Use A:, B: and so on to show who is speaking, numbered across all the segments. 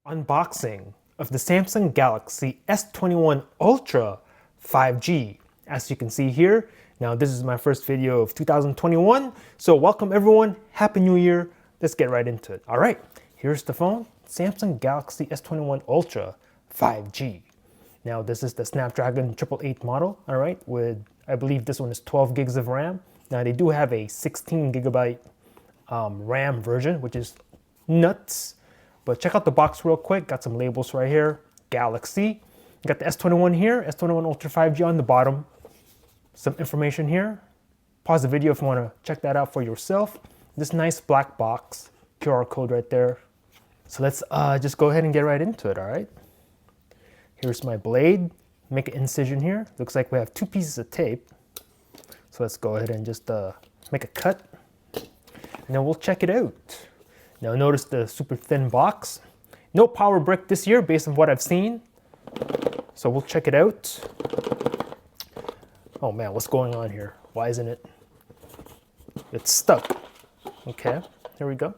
A: Unboxing of the Samsung Galaxy S21 Ultra 5G. As you can see here, now this is my first video of 2021, so welcome everyone, Happy New Year. Let's get right into it. All right, here's the phone, Samsung Galaxy S21 Ultra 5G. Now this is the Snapdragon 888 model, all right, with, I believe this one is 12 gigs of RAM. Now they do have a 16 gigabyte RAM version, which is nuts. But check out the box real quick. Got some labels right here. Galaxy. You got the S21 here, S21 Ultra 5G on the bottom. Some information here. Pause the video if you want to check that out for yourself. This nice black box. QR code right there. So let's just go ahead and get right into it, all right? Here's my blade. Make an incision here. Looks like we have two pieces of tape. So let's go ahead and just make a cut. And then we'll check it out. Now notice the super thin box. No power brick this year based on what I've seen. So we'll check it out. Oh man, what's going on here? Why isn't it? It's stuck. Okay, here we go.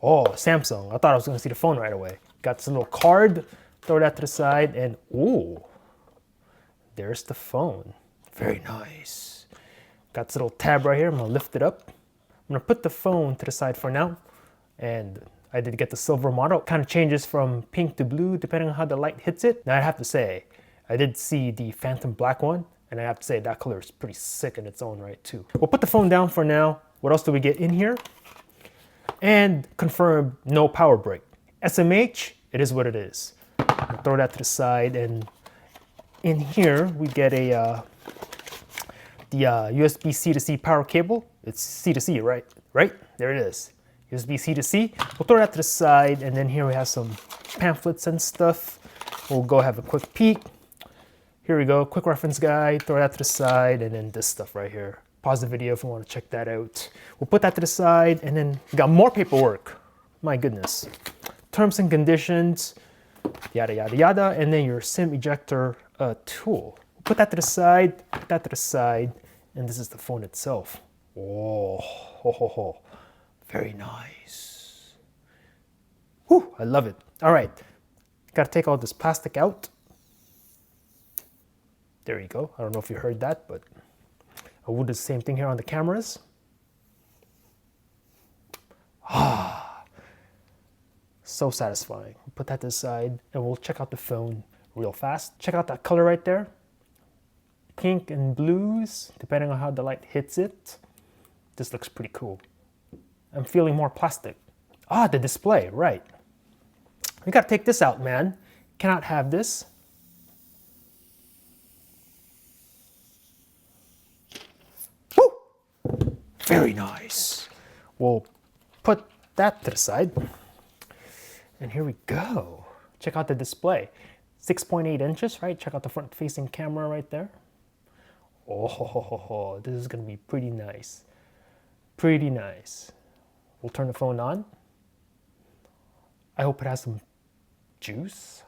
A: Oh, Samsung. I thought I was gonna see the phone right away. Got this little card, throw that to the side, and ooh, there's the phone. Very nice. Got this little tab right here, I'm gonna lift it up. I'm gonna put the phone to the side for now. And I did get the silver model. It kind of changes from pink to blue depending on how the light hits it. Now I have to say, I did see the Phantom Black one, and I have to say that color is pretty sick in its own right too. We'll put the phone down for now. What else do we get in here? And confirm no power brick. SMH, it is what it is. I'll throw that to the side, and in here we get a the USB C to C power cable. It's C to C, right? Right? There it is. USB C to C. We'll throw that to the side, and then here we have some pamphlets and stuff. We'll go have a quick peek. Here we go, quick reference guide, throw that to the side, and then this stuff right here. Pause the video if you want to check that out. We'll put that to the side, and then we got more paperwork. My goodness. Terms and conditions, yada, yada, yada, and then your SIM ejector tool. We'll put that to the side, put that to the side, and this is the phone itself. Oh, ho, ho, ho. Very nice. Whew, I love it. All right, got to take all this plastic out. There you go. I don't know if you heard that, but I will do the same thing here on the cameras. Ah, so satisfying. Put that to the side, and we'll check out the phone real fast. Check out that color right there. Pink and blues, depending on how the light hits it. This looks pretty cool. I'm feeling more plastic. Ah, the display, right. We gotta take this out, man. Cannot have this. Woo! Very nice. We'll put that to the side. And here we go. Check out the display. 6.8 inches, right? Check out the front-facing camera right there. Oh, this is gonna be pretty nice. Pretty nice. We'll turn the phone on. I hope it has some juice.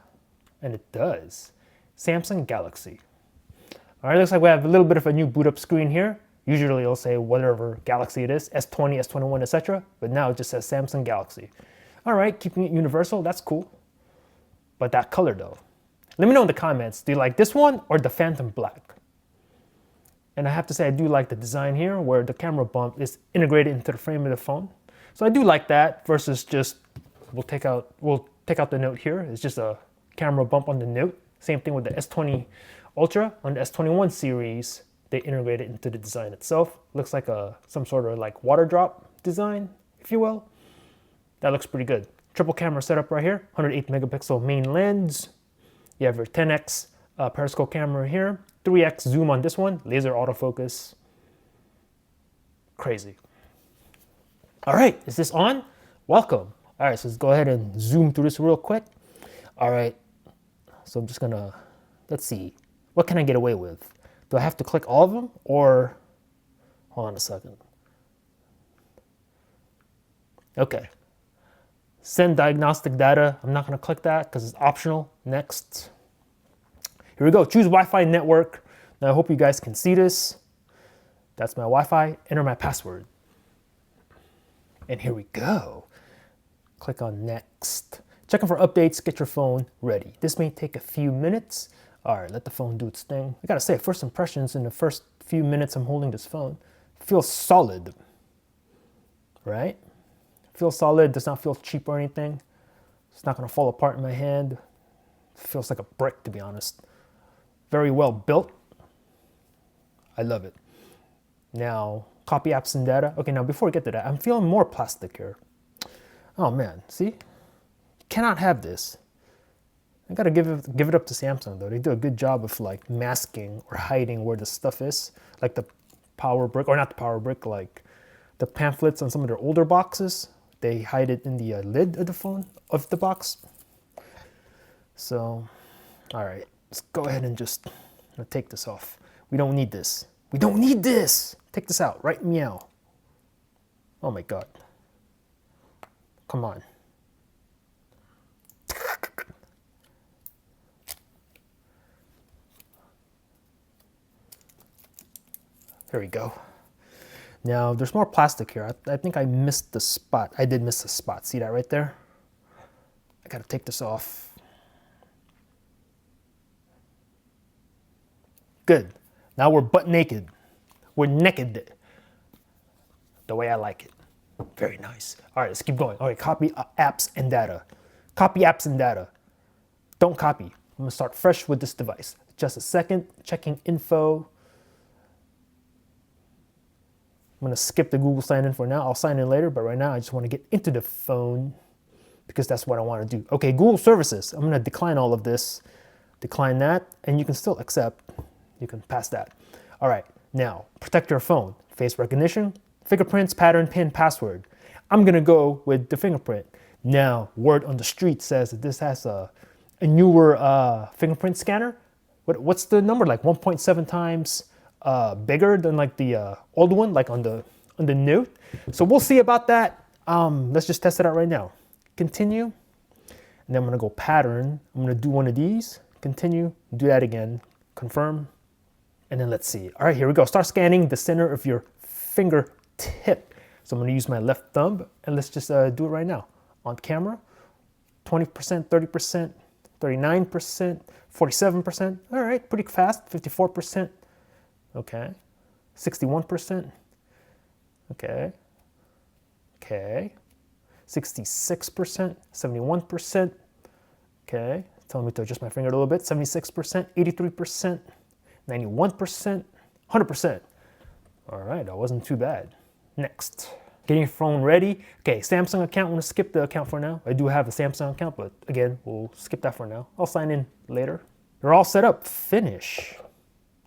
A: And it does. Samsung Galaxy. All right, looks like we have a little bit of a new boot up screen here. Usually it'll say whatever Galaxy it is, S20, S21, etc. But now it just says Samsung Galaxy. All right, keeping it universal, that's cool. But that color though. Let me know in the comments, do you like this one or the Phantom Black? And I have to say I do like the design here where the camera bump is integrated into the frame of the phone. So I do like that versus just, we'll take out the note here. It's just a camera bump on the note. Same thing with the S20 Ultra. On the S21 series, they integrate it into the design itself. Looks like some sort of like water drop design, if you will. That looks pretty good. Triple camera setup right here. 108 megapixel main lens. You have your 10x periscope camera here. 3x zoom on this one. Laser autofocus. Crazy. All right, is this on? Welcome. All right, so let's go ahead and zoom through this real quick. All right, so I'm just gonna, let's see. What can I get away with? Do I have to click all of them or, hold on a second. Okay. Send diagnostic data. I'm not gonna click that because it's optional. Next. Here we go, choose Wi-Fi network. Now I hope you guys can see this. That's my Wi-Fi, enter my password. And here we go. Click on next. Checking for updates, get your phone ready. This may take a few minutes. All right, let the phone do its thing. I gotta say, first impressions in the first few minutes I'm holding this phone feels solid, right? Feels solid, does not feel cheap or anything. It's not gonna fall apart in my hand. It feels like a brick, to be honest. Very well built. I love it. Now, copy apps and data. Okay, now before we get to that, I'm feeling more plastic here. Oh man, see? Cannot have this. I gotta give it up to Samsung though. They do a good job of like masking or hiding where the stuff is. Like the power brick, or not the power brick, like the pamphlets on some of their older boxes. They hide it in the lid of the phone, of the box. So, all right, let's go ahead and just take this off. We don't need this. We don't need this. Take this out, right? Meow. Oh my God. Come on. There we go. Now, there's more plastic here. I think I missed the spot. I did miss the spot. See that right there? I gotta take this off. Good. Now we're butt naked. We're naked. The way I like it. Very nice. All right, let's keep going. All right, copy apps and data. Copy apps and data. Don't copy. I'm gonna start fresh with this device. Just a second, checking info. I'm gonna skip the Google sign in for now. I'll sign in later, but right now I just wanna get into the phone because that's what I wanna do. Okay, Google services. I'm gonna decline all of this, decline that, and you can still accept. You can pass that. All right, now protect your phone. Face recognition, fingerprints, pattern, PIN, password. I'm gonna go with the fingerprint. Now, word on the street says that this has a newer fingerprint scanner. What's the number? Like 1.7 times bigger than like the old one, like on the Note. So we'll see about that. Let's just test it out right now. Continue, and then I'm gonna go pattern. I'm gonna do one of these. Continue, do that again. Confirm, and then let's see. All right, here we go. Start scanning the center of your fingertip. So I'm gonna use my left thumb, and let's just do it right now. On camera, 20%, 30%, 39%, 47%. All right, pretty fast. 54%. Okay. 61%. Okay. Okay. 66%. 71%. Okay. Telling me to adjust my finger a little bit. 76%. 83%. 91%. 100%. All right, that wasn't too bad. Next. Getting your phone ready. Okay, Samsung account. I'm gonna skip the account for now. I do have a Samsung account, but again, we'll skip that for now. I'll sign in later. You're all set up. Finish.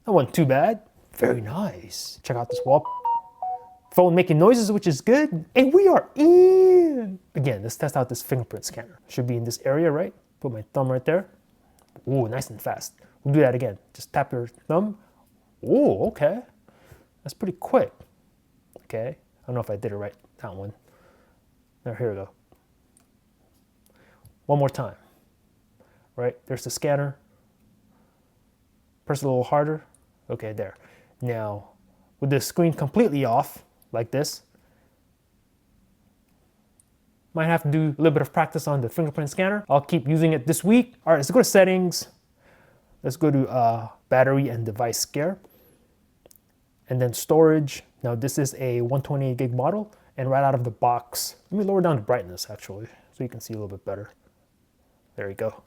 A: That wasn't too bad. Very nice. Check out this wall. Phone making noises, which is good. And we are in. Again, let's test out this fingerprint scanner. Should be in this area, right? Put my thumb right there. Ooh, nice and fast. We'll do that again. Just tap your thumb. Ooh, okay. That's pretty quick. Okay. I don't know if I did it right, that one. Now, here we go. One more time. Right, there's the scanner. Press it a little harder. Okay, there. Now, with the screen completely off, like this, might have to do a little bit of practice on the fingerprint scanner. I'll keep using it this week. All right, let's go to settings. Let's go to battery and device care. And then storage. Now this is a 128 gig model, and right out of the box, let me lower down the brightness actually, so you can see a little bit better. There you go.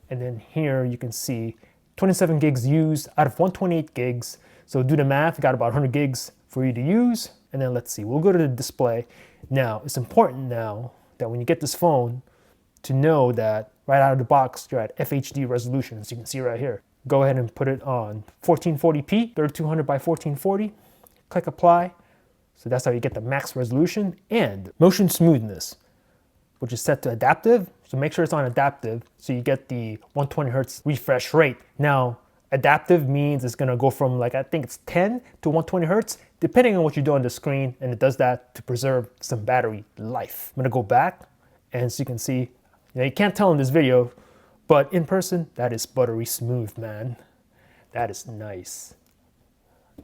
A: And then here you can see 27 gigs used out of 128 gigs. So do the math, you got about 100 gigs for you to use. And then let's see, we'll go to the display. Now, it's important now that when you get this phone to know that right out of the box, you're at FHD resolution, as you can see right here. Go ahead and put it on 1440p, 3200 by 1440. Click apply. So that's how you get the max resolution and motion smoothness, which is set to adaptive. So make sure it's on adaptive so you get the 120 hertz refresh rate. Now, adaptive means it's gonna go from like, I think it's 10 to 120 hertz, depending on what you do on the screen, and it does that to preserve some battery life. I'm gonna go back, and so you can see, you can't tell in this video, but in person, that is buttery smooth, man. That is nice.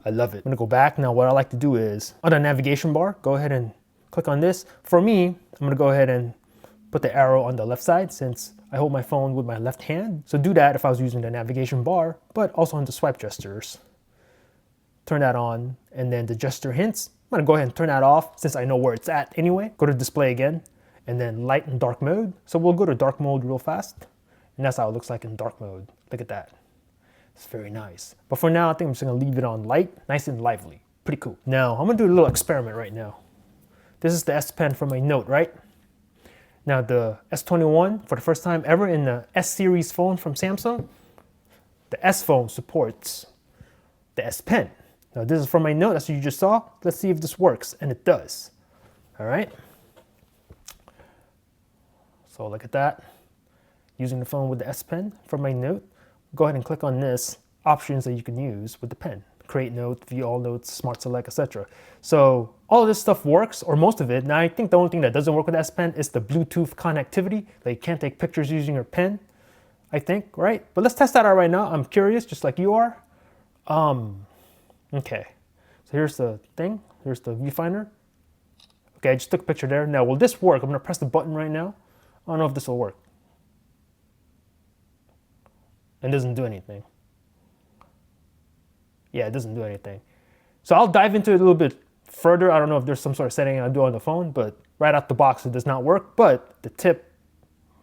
A: I love it. I'm gonna go back. Now what I like to do is, on the navigation bar, go ahead and click on this. For me, I'm gonna go ahead and put put the arrow on the left side since I hold my phone with my left hand. So do that if I was using the navigation bar, but also on the swipe gestures. Turn that on, and then the gesture hints, I'm gonna go ahead and turn that off since I know where it's at anyway. Go to display again, and then light and dark mode. So we'll go to dark mode real fast, and that's how it looks like in dark mode. Look at that. It's very nice. But for now, I think I'm just gonna leave it on light, nice and lively. Pretty cool. Now, I'm gonna do a little experiment right now. This is the S Pen from my Note, right? Now the S21, for the first time ever in the S series phone from Samsung, the S phone supports the S Pen. Now this is from my Note, that's what you just saw. Let's see if this works, and it does. All right. So look at that. Using the phone with the S Pen from my Note. Go ahead and click on this, options that you can use with the pen. Create note, view all notes, smart select, etc. So all of this stuff works, or most of it. Now I think the only thing that doesn't work with S Pen is the Bluetooth connectivity. Like you can't take pictures using your pen, I think, right? But let's test that out right now. I'm curious, just like you are. Okay, so here's the thing. Here's the viewfinder. Okay, I just took a picture there. Now, will this work? I'm gonna press the button right now. I don't know if this will work. It doesn't do anything. Yeah, it doesn't do anything. So I'll dive into it a little bit further. I don't know if there's some sort of setting I'll do on the phone, but right out the box, it does not work, but the tip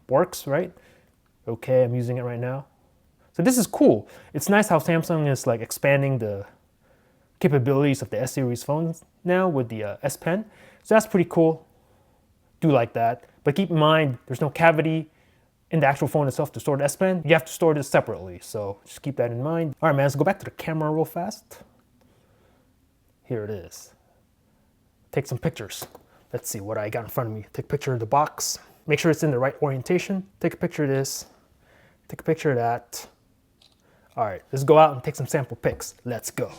A: works, right? Okay, I'm using it right now. So this is cool. It's nice how Samsung is like expanding the capabilities of the S series phones now with the S Pen. So that's pretty cool. Do like that. But keep in mind, there's no cavity in the actual phone itself to store the S Pen. You have to store this separately. So just keep that in mind. All right, man, let's go back to the camera real fast. Here it is. Take some pictures. Let's see what I got in front of me. Take a picture of the box. Make sure it's in the right orientation. Take a picture of this. Take a picture of that. All right, let's go out and take some sample pics. Let's go.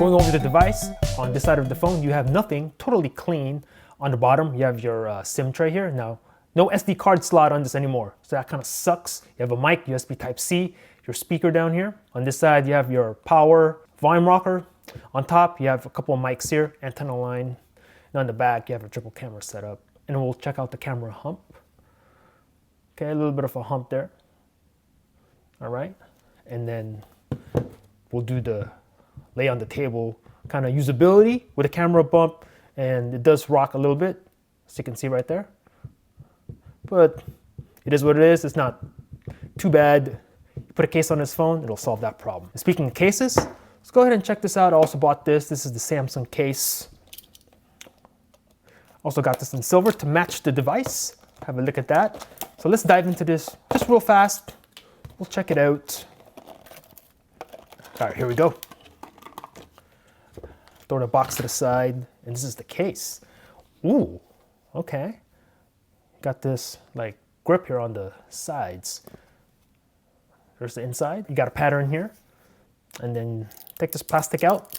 A: Going over the device, on this side of the phone, you have nothing, totally clean. On the bottom, you have your SIM tray here. Now, no SD card slot on this anymore, so that kind of sucks. You have a mic, USB Type-C, your speaker down here. On this side, you have your power volume rocker. On top, you have a couple of mics here, antenna line. And on the back, you have a triple camera setup. And we'll check out the camera hump. Okay, a little bit of a hump there. All right, and then we'll do the lay on the table kind of usability with a camera bump, and it does rock a little bit, as you can see right there. But it is what it is. It's not too bad. You put a case on this phone, it'll solve that problem. And speaking of cases, let's go ahead and check this out. I also bought this. This is the Samsung case. Also got this in silver to match the device. Have a look at that. So let's dive into this just real fast. We'll check it out. All right, here we go. Throw the box to the side, and this is the case. Ooh, okay. Got this like grip here on the sides. There's the inside. You got a pattern here. And then take this plastic out.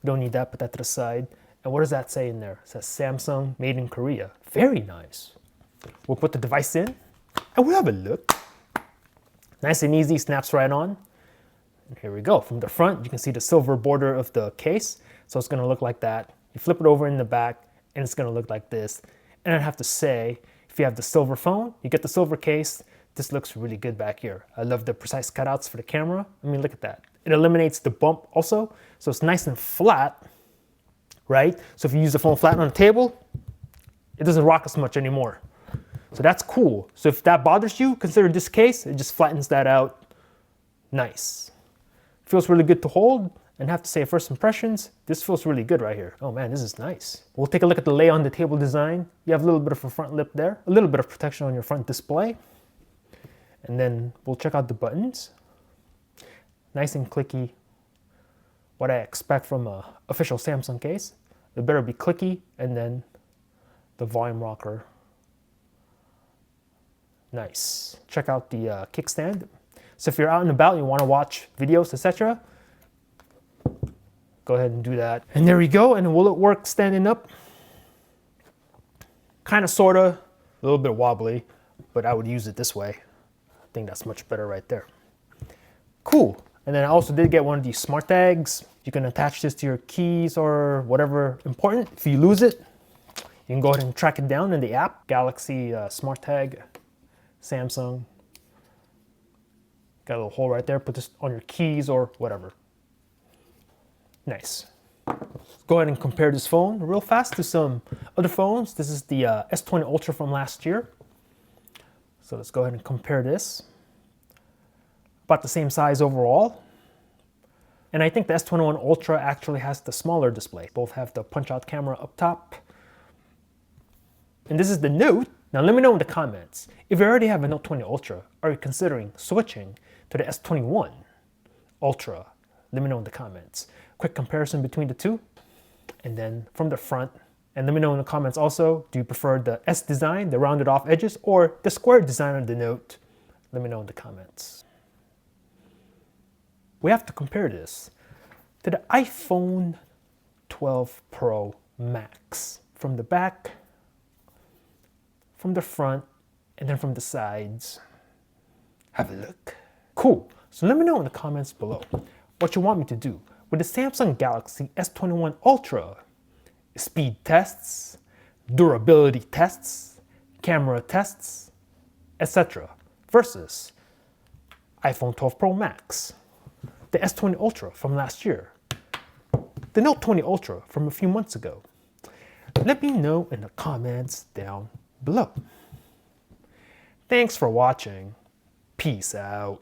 A: Don't need that, put that to the side. And what does that say in there? It says Samsung, made in Korea. Very nice. We'll put the device in, and we'll have a look. Nice and easy, snaps right on. And here we go. From the front, you can see the silver border of the case. So it's gonna look like that. You flip it over in the back, and it's gonna look like this. And I have to say, if you have the silver phone, you get the silver case, this looks really good back here. I love the precise cutouts for the camera. I mean, look at that. It eliminates the bump also, so it's nice and flat, right? So if you use the phone flat on the table, It doesn't rock as much anymore. So that's cool. So if that bothers you, consider this case. It just flattens that out. Nice. Feels really good to hold. And I have to say, first impressions, this feels really good right here. Oh man, this is nice. We'll take a look at the lay on the table design. You have a little bit of a front lip there, a little bit of protection on your front display. And then we'll check out the buttons. Nice and clicky. What I expect from an official Samsung case. It better be clicky, and then the volume rocker. Nice. Check out the kickstand. So if you're out and about, you want to watch videos, etc., go ahead and do that. And there we go. And will it work standing up? Kind of, sort of, a little bit wobbly, but I would use it this way. I think that's much better right there. Cool. And then I also did get one of these smart tags. You can attach this to your keys or whatever important. If you lose it, you can go ahead and track it down in the app. Galaxy smart tag, Samsung. Got a little hole right there. Put this on your keys or whatever. Nice. Let's go ahead and compare this phone real fast to some other phones. This is the S20 Ultra from last year. So let's go ahead and compare this. About the same size overall. And I think the S21 Ultra actually has the smaller display. Both have the punch-out camera up top. And this is the Note. Now let me know in the comments, if you already have a Note 20 Ultra, are you considering switching to the S21 Ultra? Let me know in the comments. Quick comparison between the two. And then from the front, and let me know in the comments also, do you prefer the S design, the rounded off edges, or the square design on the Note? Let me know in the comments. We have to compare this to the iPhone 12 Pro Max. From the back, from the front, and then from the sides. Have a look. Cool. So let me know in the comments below what you want me to do with the Samsung Galaxy S21 Ultra. Speed tests, durability tests, camera tests, etc. versus iPhone 12 Pro Max, the S20 Ultra from last year, the Note 20 Ultra from a few months ago. Let me know in the comments down below. Thanks for watching. Peace out.